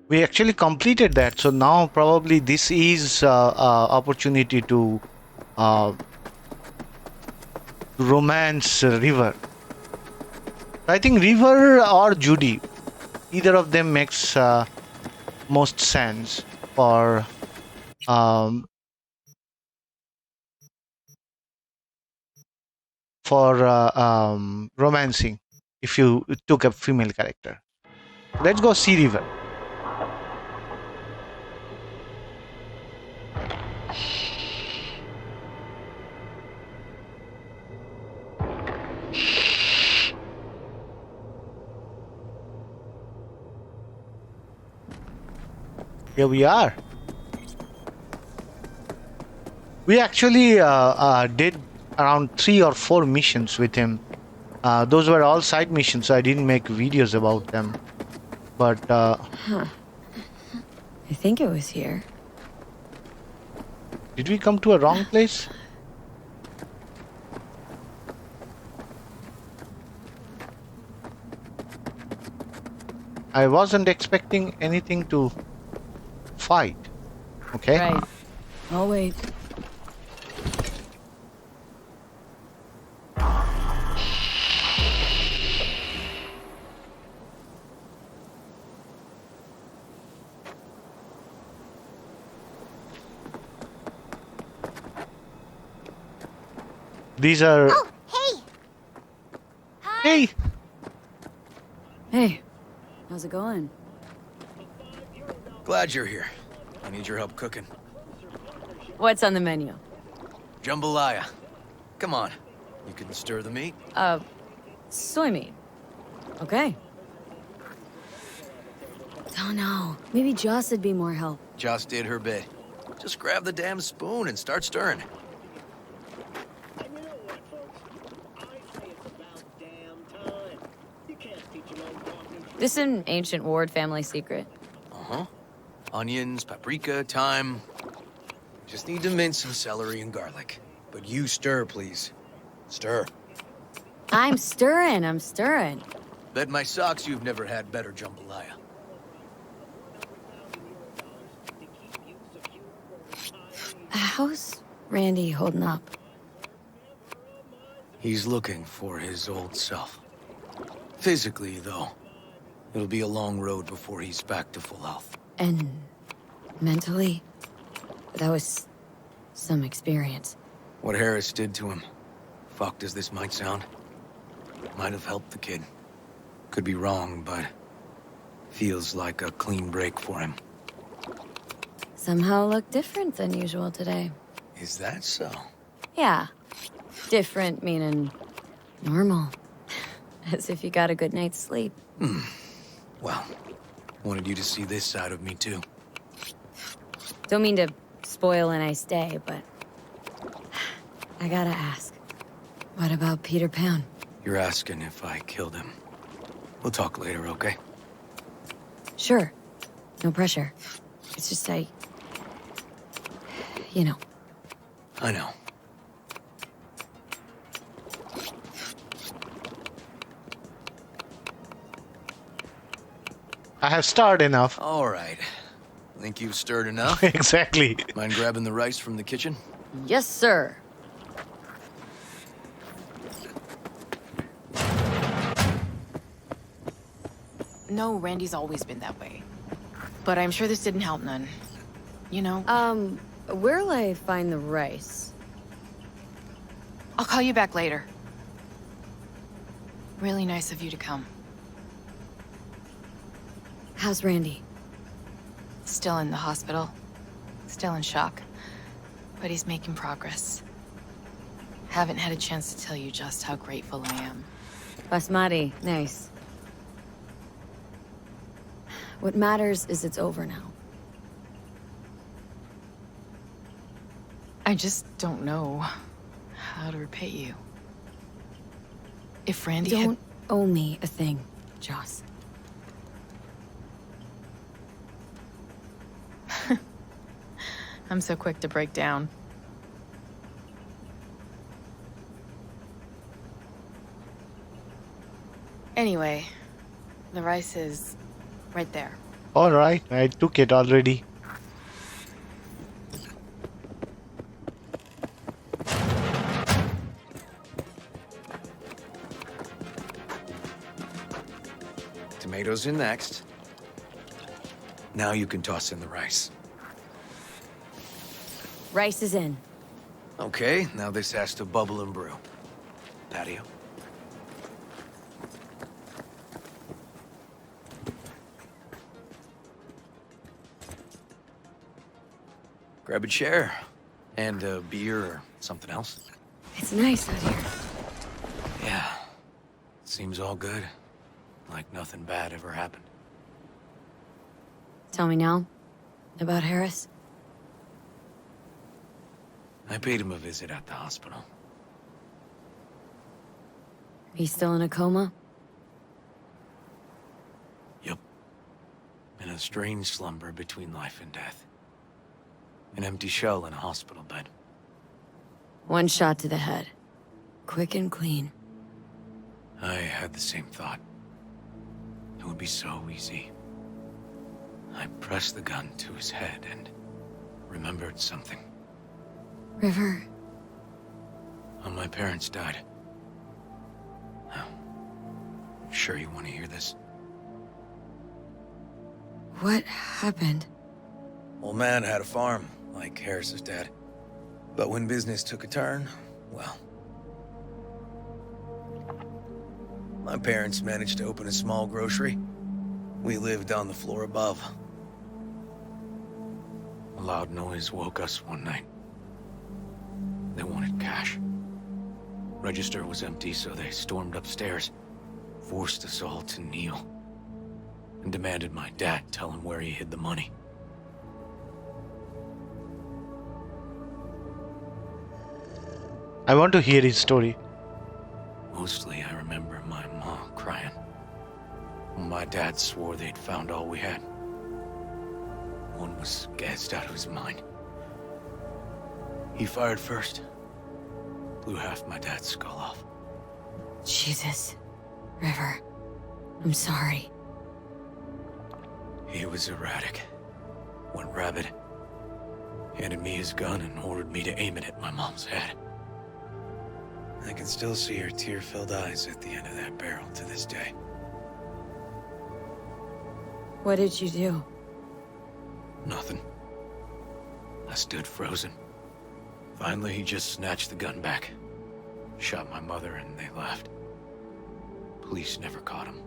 We actually completed that, so now probably this is opportunity to uh, romance River. I think River or Judy, either of them makes most sense for um, romancing if you took a female character. Let's go see River. Here we are. We actually did around 3 or 4 missions with him. Those were all side missions, so I didn't make videos about them. But Huh. I think it was here. did we come to a wrong place? I wasn't expecting anything to fight. Okay. Right. I'll wait. These are. Oh, hey! Hey! Hey, how's it going? Glad you're here. I need your help cooking. What's on the menu? Jambalaya. Come on. You can stir the meat? Soy meat. Okay. Oh no, maybe Joss would be more help. Joss did her bit. Just grab the damn spoon and start stirring. And you know what, folks? I say it's about damn time. You can't teach an old dog new tricks. This is an ancient Ward family secret. Uh-huh. Onions, paprika, thyme. Just need to mince some celery and garlic. But you stir, please. Stir. I'm stirring. Bet my socks you've never had better jambalaya. How's Randy holding up? He's looking for his old self. Physically, though, it'll be a long road before he's back to full health. And mentally? That was some experience. What Harris did to him, fucked as this might sound, might have helped the kid. Could be wrong, but feels like a clean break for him. Somehow look different than usual today. Is that so? Yeah. Different meaning normal. As if you got a good night's sleep. Well, wanted you to see this side of me, too. Don't mean to spoil a nice day, but I gotta ask. What about Peter Pan? You're asking if I killed him. We'll talk later, okay? Sure. No pressure. It's just you know. I know. I have stirred enough. All right. Think you've stirred enough? Exactly. Mind grabbing the rice from the kitchen? Yes, sir. No, Randy's always been that way. But I'm sure this didn't help none. You know, Where'll I find the rice? I'll call you back later. Really nice of you to come. How's Randy? Still in the hospital. Still in shock. But he's making progress. Haven't had a chance to tell you just how grateful I am. Basmati, nice. What matters is it's over now. I just don't know how to repay you. If Randy Don't owe me a thing, Joss. I'm so quick to break down. Anyway, the rice is right there. All right, I took it already. Tomatoes in next. Now you can toss in the rice. Rice is in. Okay, now this has to bubble and brew. Patio. Grab a chair. And a beer or something else. It's nice out here. Yeah. Seems all good. Like nothing bad ever happened. Tell me now about Harris. I paid him a visit at the hospital. He's still in a coma? Yep. In a strange slumber between life and death. An empty shell in a hospital bed. One shot to the head. Quick and clean. I had the same thought. It would be so easy. I pressed the gun to his head and remembered something. River. When my parents died. Now, sure you want to hear this? What happened? Old man had a farm, like Harris's dad. But when business took a turn, well... My parents managed to open a small grocery. We lived on the floor above. A loud noise woke us one night. They wanted cash. Register was empty, so they stormed upstairs, forced us all to kneel, and demanded my dad tell him where he hid the money. I want to hear his story. Mostly, I remember my mom crying. My dad swore they'd found all we had. One was gassed out of his mind. He fired first. Blew half my dad's skull off. Jesus. River. I'm sorry. He was erratic. Went rabid. Handed me his gun and ordered me to aim it at my mom's head. I can still see her tear-filled eyes at the end of that barrel to this day. What did you do? Nothing. I stood frozen. Finally, he just snatched the gun back. Shot my mother and they left. Police never caught him.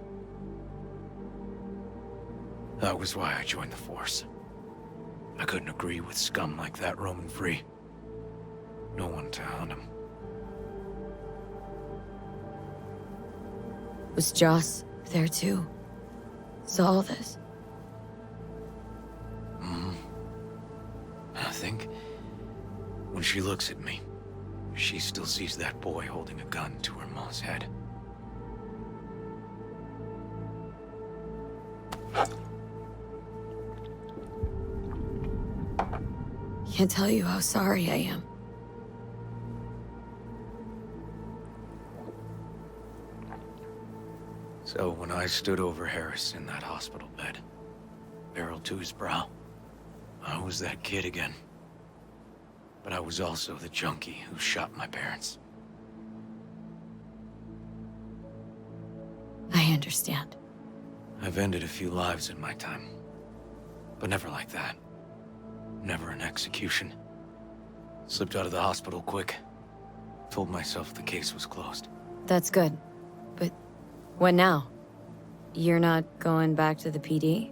That was why I joined the force. I couldn't agree with scum like that roaming free. No one to hunt him. Was Joss there too? Saw all this? I think when she looks at me, she still sees that boy holding a gun to her mom's head. Can't tell you how sorry I am. So when I stood over Harris in that hospital bed, barrel to his brow, I was that kid again. But I was also the junkie who shot my parents. I understand. I've ended a few lives in my time, but never like that. Never an execution. Slipped out of the hospital quick. Told myself the case was closed. That's good. But what now? You're not going back to the PD?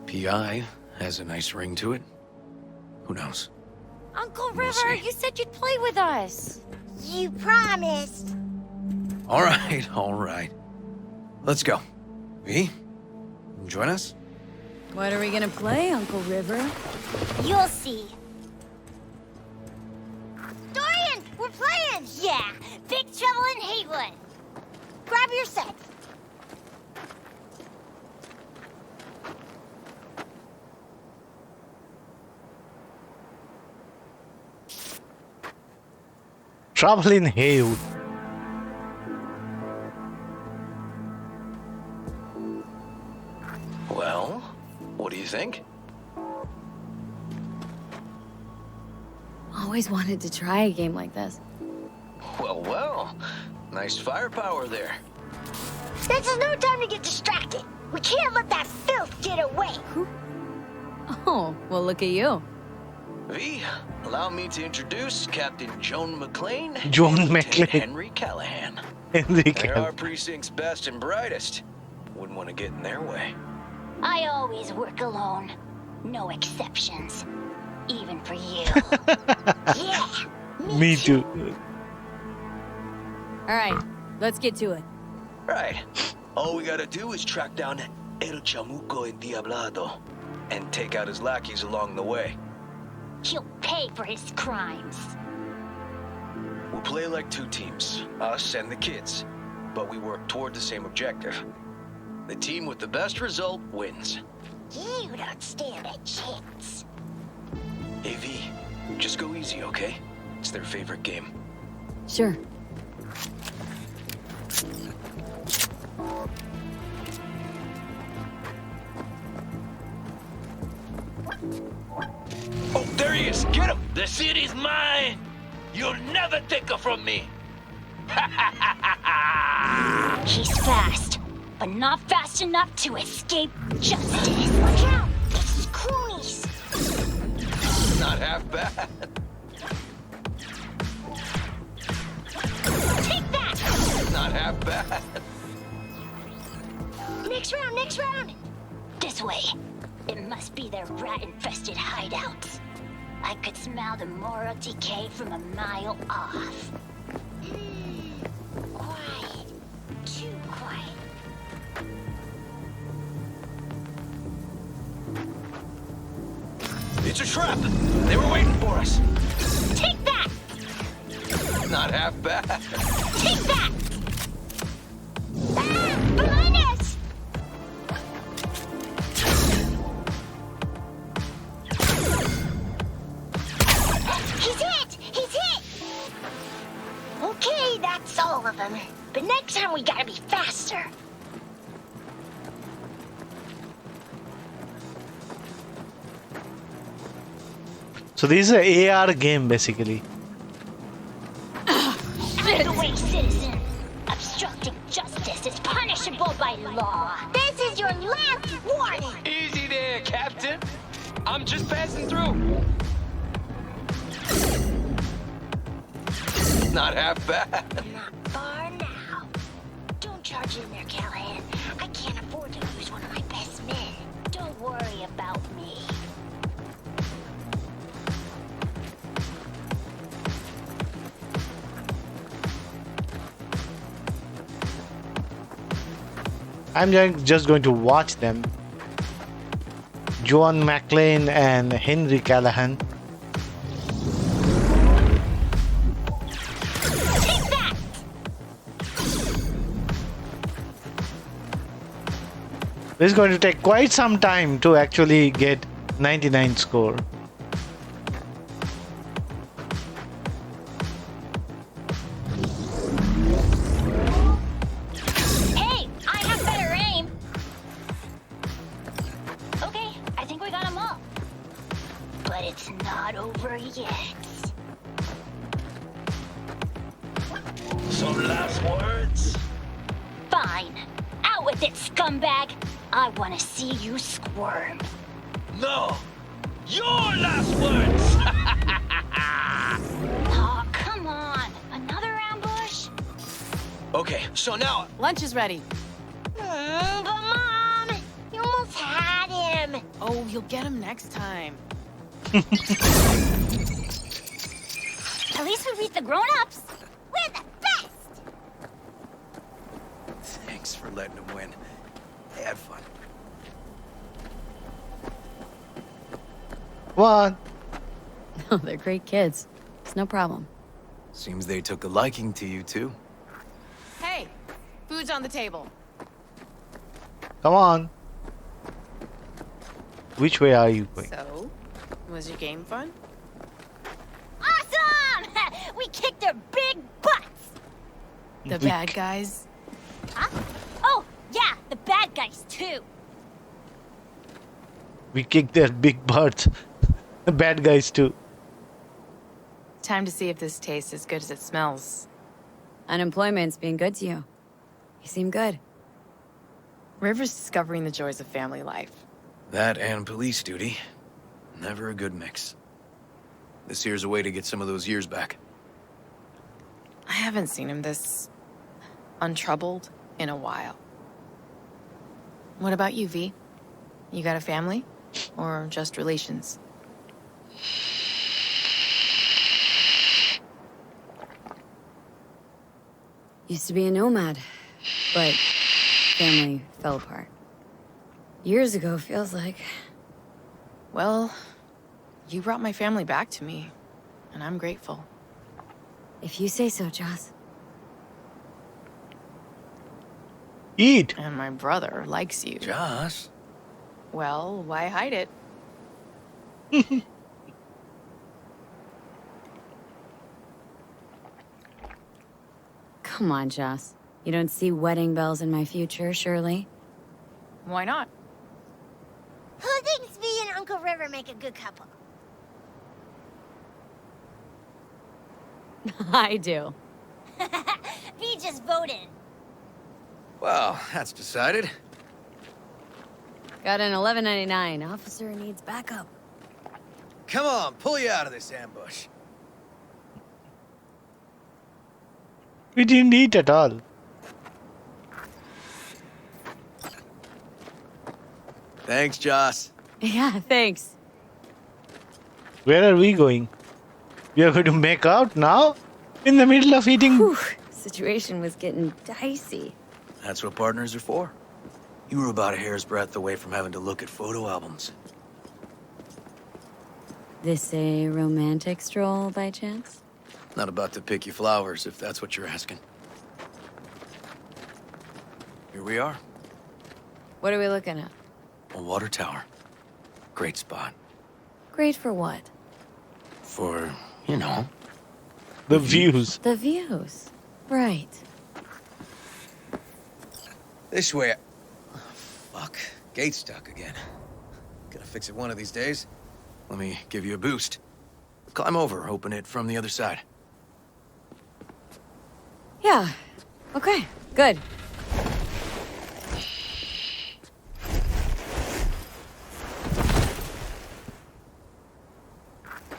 PI has a nice ring to it. Who knows? Uncle We'll River, see. you said you'd play with us. You promised. All right, all right. Let's go. V, join us? What are we gonna play, Uncle River? You'll see. Dorian, we're playing! Yeah, Big Trouble in Haywood. Grab your set. Trouble in Haywood. Well, always wanted to try a game like this. Well, well. Nice firepower there. This is no time to get distracted. We can't let that filth get away. Oh, well, look at you. V, allow me to introduce Captain Joan McLean Joan and Lieutenant McLean. Henry Callahan. Henry They're our Cavill. precinct's best and brightest. Wouldn't want to get in their way. I always work alone. No exceptions. Even for you. Yeah. Me too. All right, let's get to it. Right. All we gotta do is track down El Chamuco Endiablado and take out his lackeys along the way. He'll pay for his crimes. We'll play like two teams, us and the kids, but we work toward the same objective. The team with the best result wins. You don't stand a chance. Hey V, just go easy, okay? It's their favorite game. Sure. Oh, there he is! Get him! The city's mine! You'll never take her from me! He's fast, but not fast enough to escape justice. Watch out! It's cronies. Not half bad. Take that! Not half bad. Next round, next round! This way. It must be their rat-infested hideouts. I could smell the moral decay from a mile off. Quiet. Too quiet. It's a trap! They were waiting for us. Take that! Not half bad. Take that! Ah! Behind us! He's hit! He's hit! Okay, that's all of them. But next time we gotta be faster. So this is an AR game basically. Out of the way, citizen! Obstructing justice is punishable by law. This is your last warning! Easy there, Captain. I'm just passing through. Not half bad. Not far now. Don't charge in there, Callahan. I can't afford to lose one of my best men. Don't worry about me. I'm just going to watch them. Joan McLean and Henry Callahan. Take that! This is going to take quite some time to actually get 99 score. Hey, I have better aim. Okay, I think we got them all. But it's not over yet. Some last words? Fine. Out with it, scumbag. I want to see you squirm. No! Your last words! Oh, come on. Another ambush? Okay, so now Lunch is ready. But Mom, you almost had him. Oh, you'll get him next time. At least we beat the grown-ups. We're the best. thanks for letting them win. They had fun. What? Oh, they're great kids. It's no problem. Seems they took a liking to you too. Hey, food's on the table. Come on. Which way are you going? So, was your game fun? Awesome! We kicked their big butts. The We bad guys? Huh? Oh, yeah, the bad guys too. We kicked their big butts. The bad guys too. Time to see if this tastes as good as it smells. Unemployment's being good to you. You seem good. River's discovering the joys of family life. That and police duty. Never a good mix. This here's a way to get some of those years back. I haven't seen him this untroubled in a while. What about you, V? You got a family? Or just relations? Used to be a nomad, but family fell apart. Years ago, feels like. Well, you brought my family back to me, and I'm grateful. If you say so, Joss. Eat. And my brother likes you. Joss? Well, why hide it? Come on, Joss. You don't see wedding bells in my future, surely? Why not? Who thinks V and Uncle River make a good couple? I do. V just voted. Well, that's decided. Got an $11.99. Officer needs backup. Come on, pull you out of this ambush. We didn't eat at all. Thanks, Joss. Yeah, thanks. Where are we going? We are going to make out now? In the middle of eating? Whew, situation was getting dicey. That's what partners are for. You were about a hair's breadth away from having to look at photo albums. This a romantic stroll by chance? Not about to pick you flowers, if that's what you're asking. Here we are, What are we looking at? a water tower. Great spot. Great for what? For, you know, The views. The views. Right. This way. Oh, fuck. Gate's stuck again. Gonna fix it one of these days. let me give you a boost. Climb over, open it from the other side. Yeah. Okay, good.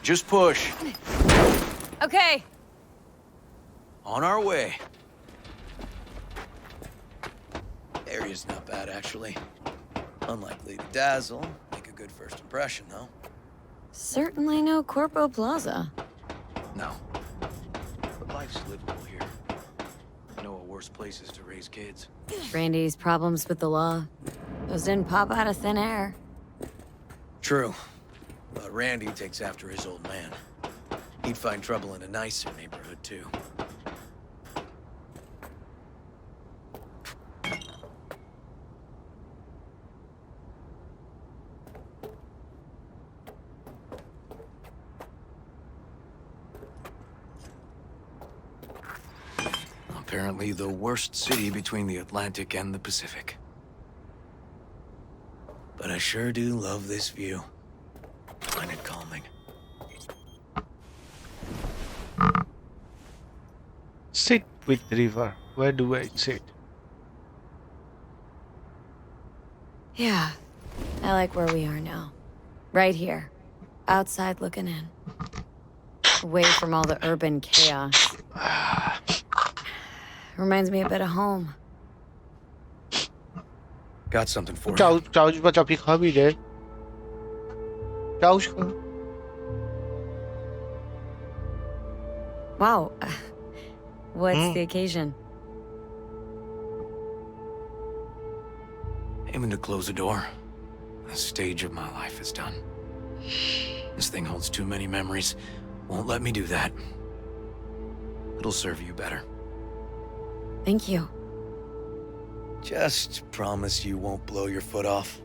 Just push. Okay. On our way. Area's not bad, actually. Unlikely to dazzle. Make a good first impression, though. Certainly no Corpo Plaza. No. But life's livable here. I know of worse places to raise kids. Randy's problems with the law. Those didn't pop out of thin air. True. But Randy takes after his old man. He'd find trouble in a nicer neighborhood, too. Apparently the worst city between the Atlantic and the Pacific. But I sure do love this view. Find it calming. Sit with river. Where do I sit? Yeah, I like where we are now. Right here. Outside looking in. Away from all the urban chaos. Reminds me a bit of home. Got something for you. Couch but chapi khabi re. Couch. Wow. What's the occasion? Aiming to close the door. The stage of my life is done. This thing holds too many memories. Won't let me do that. It'll serve you better. Thank you. Just promise you won't blow your foot off.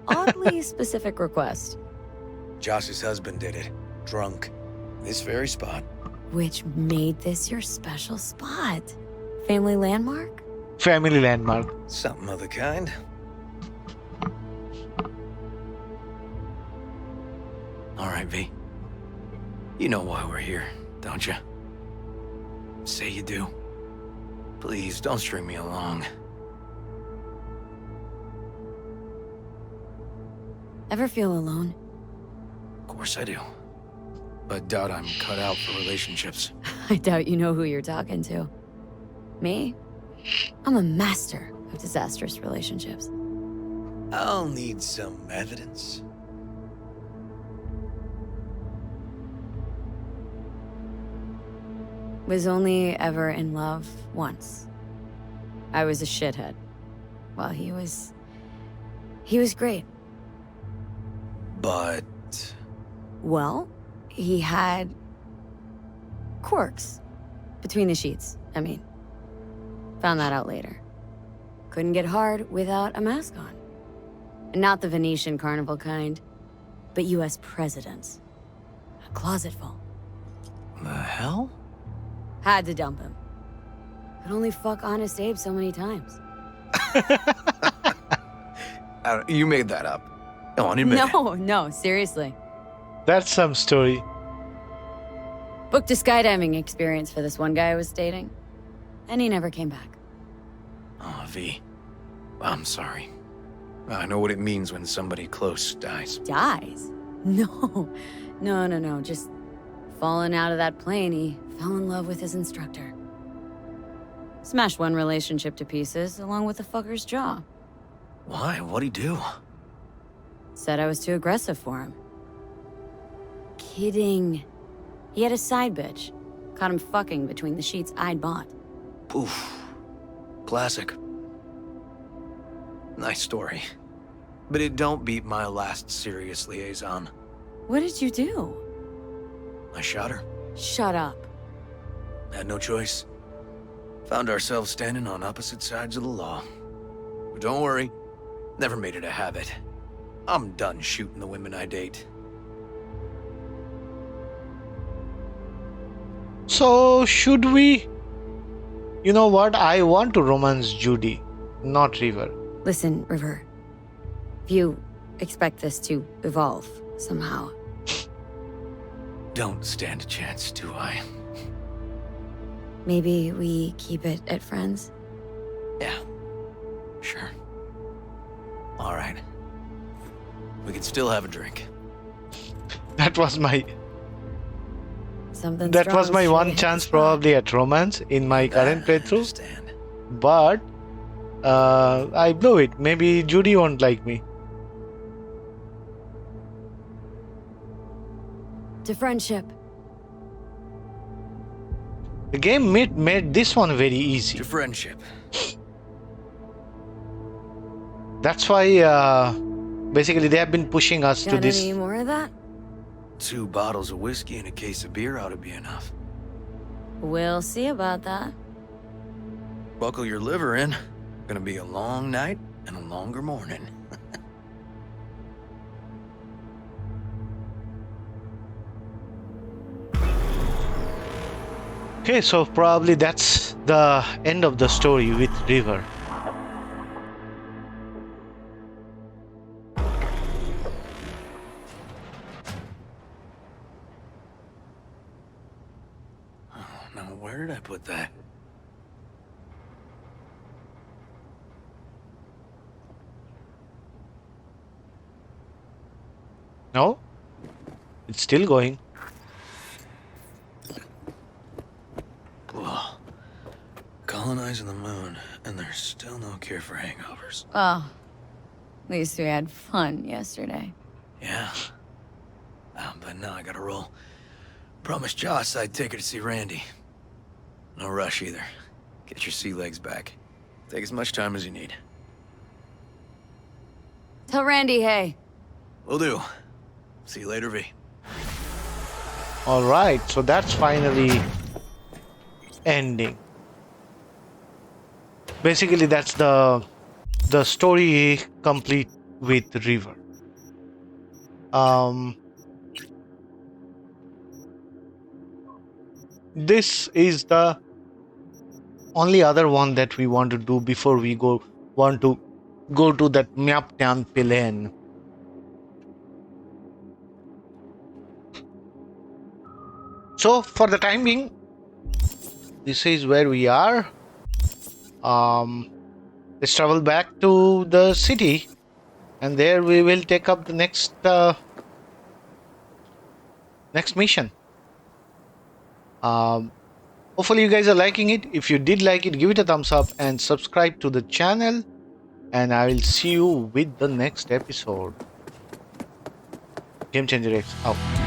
Oddly specific request. Josh's husband did it. Drunk. This very spot. Which made this your special spot? Family landmark? Family landmark. Something of the kind. All right, V. You know why we're here. don't you? Say you do. Please, don't string me along. Ever feel alone? Of course I do. But doubt I'm cut out for relationships. I doubt you know who you're talking to. Me? I'm a master of disastrous relationships. I'll need some evidence. Was only ever in love once. I was a shithead. Well, he was great. But Well, he had quirks between the sheets, I mean. Found that out later. Couldn't get hard without a mask on. And not the Venetian carnival kind, but US presidents. A closet full. The hell? Had to dump him. Could only fuck Honest Abe so many times. you made that up. Come on, admit it. No, seriously. That's some story. Booked a skydiving experience for this one guy I was dating. And he never came back. Oh, V. I'm sorry. I know what it means when somebody close dies. Dies? No. Just falling out of that plane, he fell in love with his instructor. Smashed one relationship to pieces, along with the fucker's jaw. Why? What'd he do? Said I was too aggressive for him. Kidding. He had a side bitch. Caught him fucking between the sheets I'd bought. Oof. Classic. Nice story. But it don't beat my last serious liaison. What did you do? I shot her. Shut up. Had no choice. Found ourselves standing on opposite sides of the law. But don't worry. Never made it a habit. I'm done shooting the women I date. So, should we? You know what? I want to romance Judy, not River. Listen, River. If you expect this to evolve somehow, Don't stand a chance, do I? maybe we keep it at friends? Yeah. Sure. All right. We can still have a drink. That was my Something that was strong's my sure one hit the chance spot. probably at romance in my current I playthrough. understand. But I blew it. Maybe Judy won't like me. To friendship. The game made this one very easy. To friendship. That's why basically they have been pushing us to Got this. any more of that? 2 bottles of whiskey and a case of beer ought to be enough. We'll see about that. Buckle your liver in. Gonna be a long night and a longer morning. Okay, so probably that's the end of the story with River. Now, where did I put that? No? It's still going. Whoa. Colonizing the moon, and there's still no cure for hangovers. Oh, at least we had fun yesterday. Yeah. But now I gotta roll. Promised Joss I'd take her to see Randy. No rush either. Get your sea legs back. Take as much time as you need. Tell Randy, hey. Will do. See you later, V. All right, so that's finally ending. Basically, that's the story complete with River. This is the only other one that we want to do before we want to go to that Myaptan Pilen. So for the time being, this is where we are. Let's travel back to the city, and there we will take up the next mission. Hopefully you guys are liking it. If you did like it, give it a thumbs up and subscribe to the channel, and I will see you with the next episode. GameChangerX out.